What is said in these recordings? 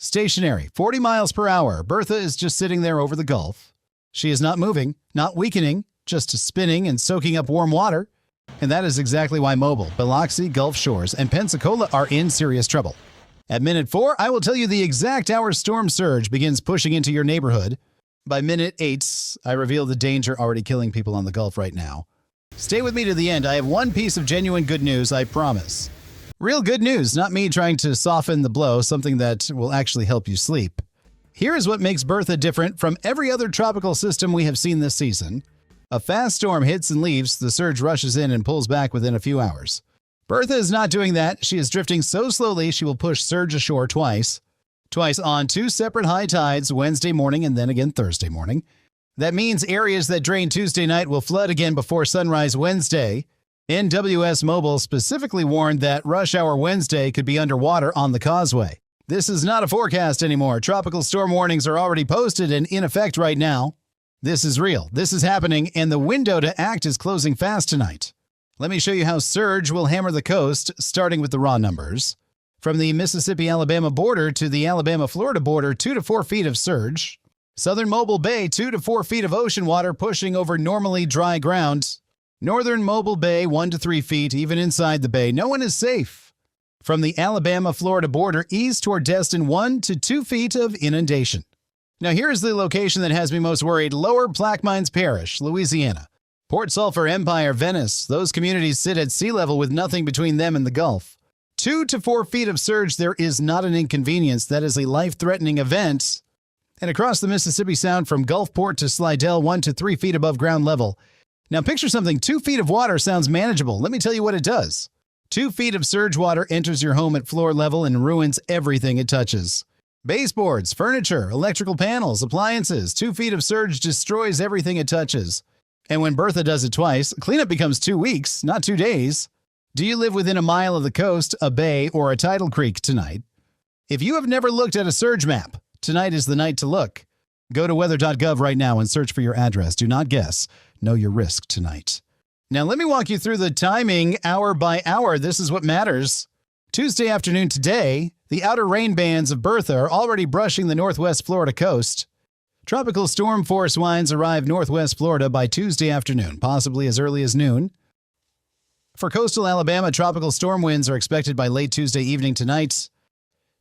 Stationary, 40 miles per hour. Bertha is just sitting there over the Gulf. She is not moving, not weakening, just spinning and soaking up warm water. And that is exactly why Mobile, Biloxi, Gulf Shores, and Pensacola are in serious trouble. At minute 4, I will tell you the exact hour storm surge begins pushing into your neighborhood. By minute 8, I reveal the danger already killing people on the Gulf right now. Stay with me to the end. I have one piece of genuine good news, I promise. Real good news, not me trying to soften the blow, something that will actually help you sleep. Here is what makes Bertha different from every other tropical system we have seen this season. A fast storm hits and leaves, the surge rushes in and pulls back within a few hours. Bertha is not doing that. She is drifting so slowly she will push surge ashore twice. Twice on 2 separate high tides, Wednesday morning and then again Thursday morning. That means areas that drain Tuesday night will flood again before sunrise Wednesday. NWS Mobile specifically warned that rush hour Wednesday could be underwater on the Causeway. This is not a forecast anymore. Tropical storm warnings are already posted and in effect right now. This is real. This is happening, and the window to act is closing fast tonight. Let me show you how surge will hammer the coast, starting with the raw numbers. From the Mississippi-Alabama border to the Alabama-Florida border, 2 to 4 feet of surge. Southern Mobile Bay, 2 to 4 feet of ocean water pushing over normally dry ground. Northern Mobile Bay, 1 to 3 feet, even inside the bay. No one is safe. From the Alabama-Florida border, east toward Destin, 1 to 2 feet of inundation. Now here's the location that has me most worried. Lower Plaquemines Parish, Louisiana. Port Sulphur, Empire, Venice. Those communities sit at sea level with nothing between them and the Gulf. 2 to 4 feet of surge, there is not an inconvenience. That is a life-threatening event. And across the Mississippi Sound from Gulfport to Slidell, 1 to 3 feet above ground level. Now picture something. 2 feet of water sounds manageable. Let me tell you what it does. 2 feet of surge water enters your home at floor level and ruins everything it touches. Baseboards, furniture, electrical panels, appliances. 2 feet of surge destroys everything it touches. And when Bertha does it twice, cleanup becomes 2 weeks, not 2 days. Do you live within a mile of the coast, a bay, or a tidal creek tonight? If you have never looked at a surge map, tonight is the night to look. Go to weather.gov right now and search for your address. Do not guess. Know your risk tonight. Now let me walk you through the timing hour by hour. This is what matters. Tuesday afternoon today, the outer rain bands of Bertha are already brushing the northwest Florida coast. Tropical storm force winds arrive northwest Florida by Tuesday afternoon, possibly as early as noon. For coastal Alabama, tropical storm winds are expected by late Tuesday evening tonight.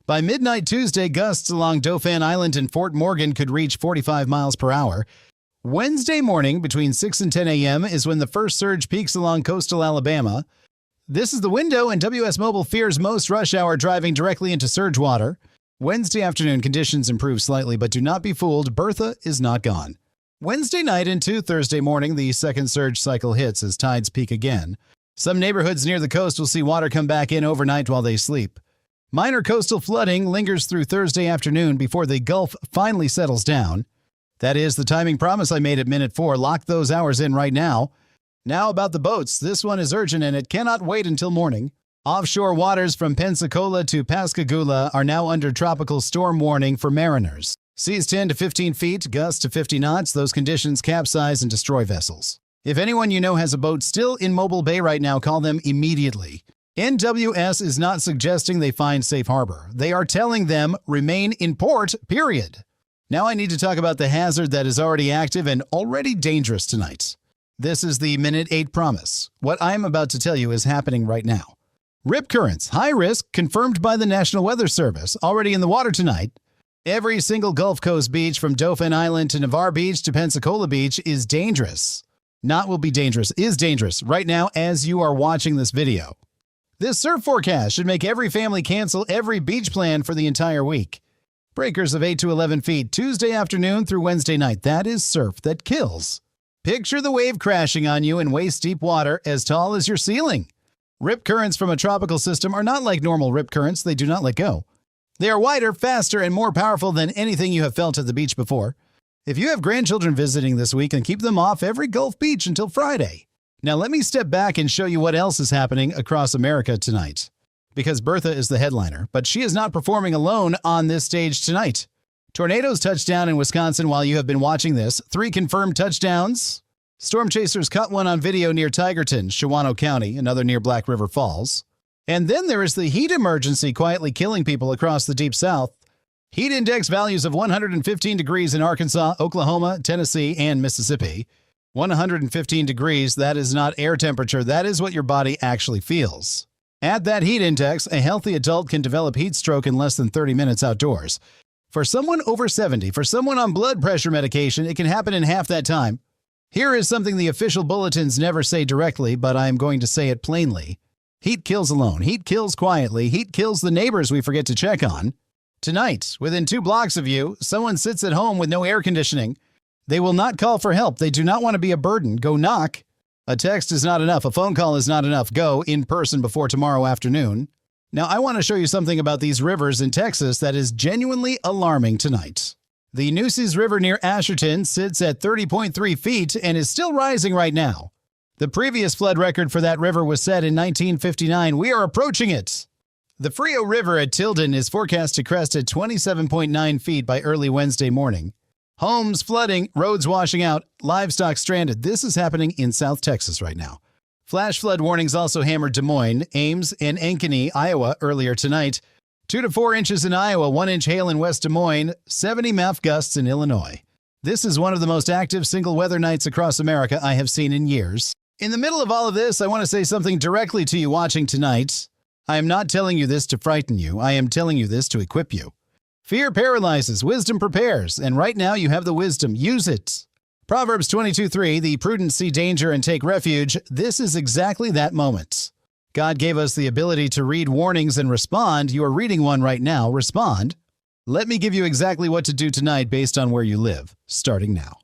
By midnight Tuesday, gusts along Dauphin Island and Fort Morgan could reach 45 miles per hour. Wednesday morning between 6 and 10 a.m. is when the first surge peaks along coastal Alabama. This is the window, and WS Mobile fears most rush hour driving directly into surge water. Wednesday afternoon conditions improve slightly, but do not be fooled. Bertha is not gone. Wednesday night into Thursday morning, the second surge cycle hits as tides peak again. Some neighborhoods near the coast will see water come back in overnight while they sleep. Minor coastal flooding lingers through Thursday afternoon before the Gulf finally settles down. That is the timing promise I made at minute 4. Lock those hours in right now. Now about the boats. This one is urgent and it cannot wait until morning. Offshore waters from Pensacola to Pascagoula are now under tropical storm warning for mariners. Seas 10 to 15 feet, gusts to 50 knots. Those conditions capsize and destroy vessels. If anyone you know has a boat still in Mobile Bay right now, call them immediately. NWS is not suggesting they find safe harbor. They are telling them remain in port, period. Now I need to talk about the hazard that is already active and already dangerous tonight. This is the minute 8 promise. What I am about to tell you is happening right now. Rip currents, high risk, confirmed by the National Weather Service, already in the water tonight. Every single Gulf Coast beach from Dauphin Island to Navarre Beach to Pensacola Beach is dangerous. Not will be dangerous, is dangerous right now as you are watching this video. This surf forecast should make every family cancel every beach plan for the entire week. Breakers of 8 to 11 feet Tuesday afternoon through Wednesday night. That is surf that kills. Picture the wave crashing on you in waist-deep water as tall as your ceiling. Rip currents from a tropical system are not like normal rip currents. They do not let go. They are wider, faster, and more powerful than anything you have felt at the beach before. If you have grandchildren visiting this week, then keep them off every Gulf beach until Friday. Now let me step back and show you what else is happening across America tonight. Because Bertha is the headliner, but she is not performing alone on this stage tonight. Tornadoes touched down in Wisconsin while you have been watching this. 3 confirmed touchdowns. Storm chasers caught one on video near Tigerton, Shawano County, another near Black River Falls. And then there is the heat emergency quietly killing people across the Deep South. Heat index values of 115 degrees in Arkansas, Oklahoma, Tennessee, and Mississippi. 115 degrees, that is not air temperature, that is what your body actually feels. At that heat index, a healthy adult can develop heat stroke in less than 30 minutes outdoors. For someone over 70, for someone on blood pressure medication, it can happen in half that time. Here is something the official bulletins never say directly, but I am going to say it plainly. Heat kills alone. Heat kills quietly. Heat kills the neighbors we forget to check on. Tonight, within 2 blocks of you, someone sits at home with no air conditioning. They will not call for help. They do not want to be a burden. Go knock. A text is not enough. A phone call is not enough. Go in person before tomorrow afternoon. Now, I want to show you something about these rivers in Texas that is genuinely alarming tonight. The Nueces River near Asherton sits at 30.3 feet and is still rising right now. The previous flood record for that river was set in 1959. We are approaching it. The Frio River at Tilden is forecast to crest at 27.9 feet by early Wednesday morning. Homes flooding, roads washing out, livestock stranded. This is happening in South Texas right now. Flash flood warnings also hammered Des Moines, Ames, and Ankeny, Iowa earlier tonight. 2 to 4 inches in Iowa, 1 inch hail in West Des Moines, 70 mph gusts in Illinois. This is one of the most active single weather nights across America I have seen in years. In the middle of all of this, I want to say something directly to you watching tonight. I am not telling you this to frighten you. I am telling you this to equip you. Fear paralyzes, wisdom prepares, and right now you have the wisdom. Use it. Proverbs 22:3, the prudent see danger and take refuge. This is exactly that moment. God gave us the ability to read warnings and respond. You are reading one right now. Respond. Let me give you exactly what to do tonight based on where you live, starting now.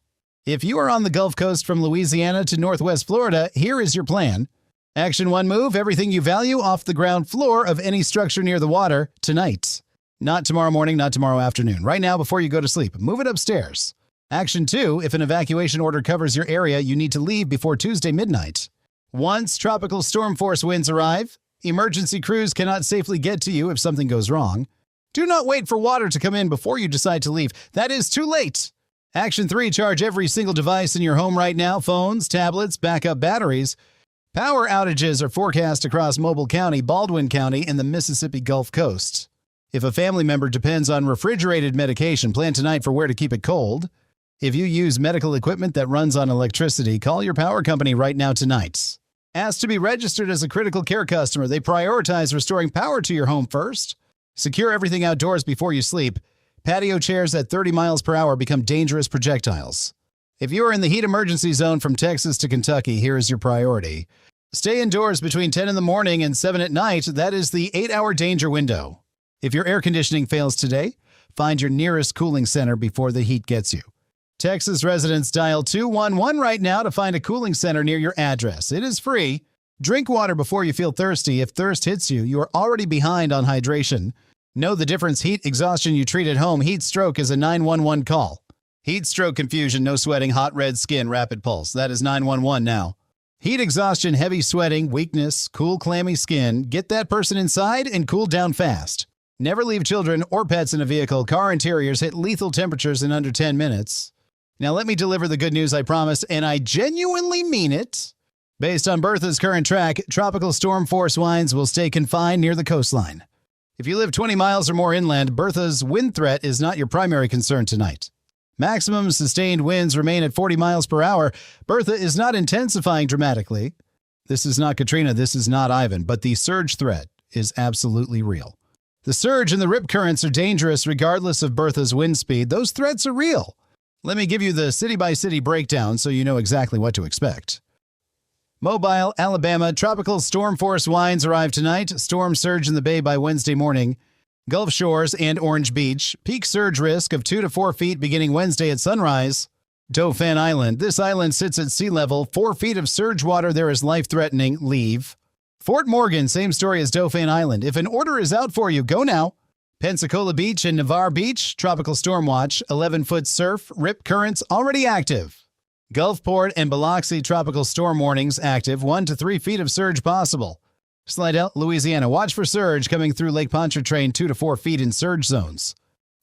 If you are on the Gulf Coast from Louisiana to Northwest Florida, here is your plan. Action 1, move everything you value off the ground floor of any structure near the water tonight. Not tomorrow morning, not tomorrow afternoon. Right now before you go to sleep, move it upstairs. Action 2, if an evacuation order covers your area, you need to leave before Tuesday midnight. Once tropical storm force winds arrive, emergency crews cannot safely get to you if something goes wrong. Do not wait for water to come in before you decide to leave. That is too late. Action 3, charge every single device in your home right now, phones, tablets, backup batteries. Power outages are forecast across Mobile County, Baldwin County, and the Mississippi Gulf Coast. If a family member depends on refrigerated medication, plan tonight for where to keep it cold. If you use medical equipment that runs on electricity, call your power company right now tonight. Ask to be registered as a critical care customer. They prioritize restoring power to your home first. Secure everything outdoors before you sleep. Patio chairs at 30 miles per hour become dangerous projectiles. If you are in the heat emergency zone from Texas to Kentucky, here is your priority. Stay indoors between 10 in the morning and 7 at night. That is the 8-hour danger window. If your air conditioning fails today, find your nearest cooling center before the heat gets you. Texas residents dial 211 right now to find a cooling center near your address. It is free. Drink water before you feel thirsty. If thirst hits you, you are already behind on hydration. Know the difference heat exhaustion you treat at home. Heat stroke is a 911 call. Heat stroke confusion, no sweating, hot red skin, rapid pulse. That is 911 now. Heat exhaustion, heavy sweating, weakness, cool clammy skin. Get that person inside and cool down fast. Never leave children or pets in a vehicle. Car interiors hit lethal temperatures in under 10 minutes. Now let me deliver the good news I promised, and I genuinely mean it. Based on Bertha's current track, tropical storm force winds will stay confined near the coastline. If you live 20 miles or more inland, Bertha's wind threat is not your primary concern tonight. Maximum sustained winds remain at 40 miles per hour. Bertha is not intensifying dramatically. This is not Katrina, this is not Ivan, but the surge threat is absolutely real. The surge and the rip currents are dangerous regardless of Bertha's wind speed. Those threats are real. Let me give you the city-by-city breakdown so you know exactly what to expect. Mobile, Alabama, tropical storm force winds arrive tonight. Storm surge in the bay by Wednesday morning. Gulf Shores and Orange Beach. Peak surge risk of 2 to 4 feet beginning Wednesday at sunrise. Dauphin Island. This island sits at sea level. 4 feet of surge water there is life-threatening. Leave. Fort Morgan, same story as Dauphin Island. If an order is out for you, go now. Pensacola Beach and Navarre Beach, tropical storm watch, 11-foot surf, rip currents already active. Gulfport and Biloxi, tropical storm warnings active, 1 to 3 feet of surge possible. Slidell, Louisiana, watch for surge coming through Lake Pontchartrain, 2 to 4 feet in surge zones.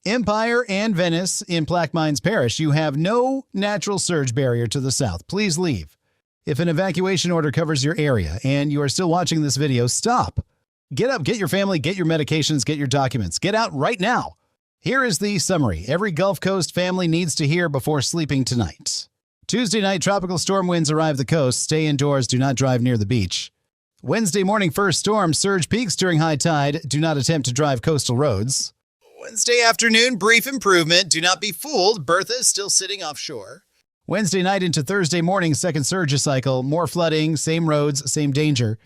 Empire and Venice in Plaquemines Parish, you have no natural surge barrier to the south. Please leave. If an evacuation order covers your area and you are still watching this video, stop. Get up, get your family, get your medications, get your documents. Get out right now. Here is the summary every Gulf Coast family needs to hear before sleeping tonight. Tuesday night, tropical storm winds arrive the coast. Stay indoors. Do not drive near the beach. Wednesday morning, first storm. Surge peaks during high tide. Do not attempt to drive coastal roads. Wednesday afternoon, brief improvement. Do not be fooled. Bertha is still sitting offshore. Wednesday night into Thursday morning, second surge cycle. More flooding, same roads, same danger.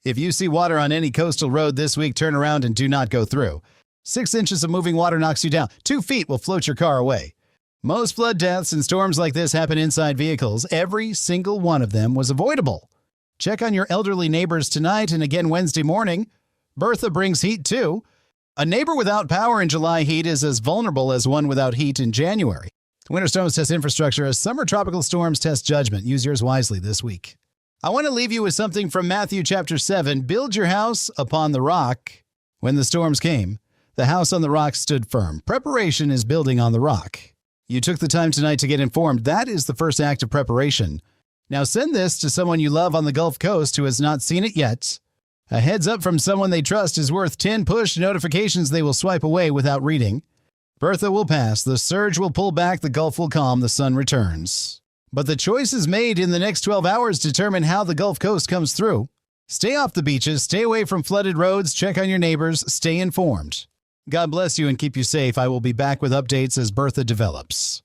If you see water on any coastal road this week, turn around and do not go through. 6 inches of moving water knocks you down. 2 feet will float your car away. Most flood deaths in storms like this happen inside vehicles. Every single one of them was avoidable. Check on your elderly neighbors tonight and again Wednesday morning. Bertha brings heat too. A neighbor without power in July heat is as vulnerable as one without heat in January. Winter storms test infrastructure as summer tropical storms test judgment. Use yours wisely this week. I want to leave you with something from Matthew chapter 7. Build your house upon the rock. When the storms came, the house on the rock stood firm. Preparation is building on the rock. You took the time tonight to get informed. That is the first act of preparation. Now send this to someone you love on the Gulf Coast who has not seen it yet. A heads up from someone they trust is worth 10 push notifications they will swipe away without reading. Bertha will pass. The surge will pull back. The Gulf will calm. The sun returns. But the choices made in the next 12 hours determine how the Gulf Coast comes through. Stay off the beaches. Stay away from flooded roads. Check on your neighbors. Stay informed. God bless you and keep you safe. I will be back with updates as Bertha develops.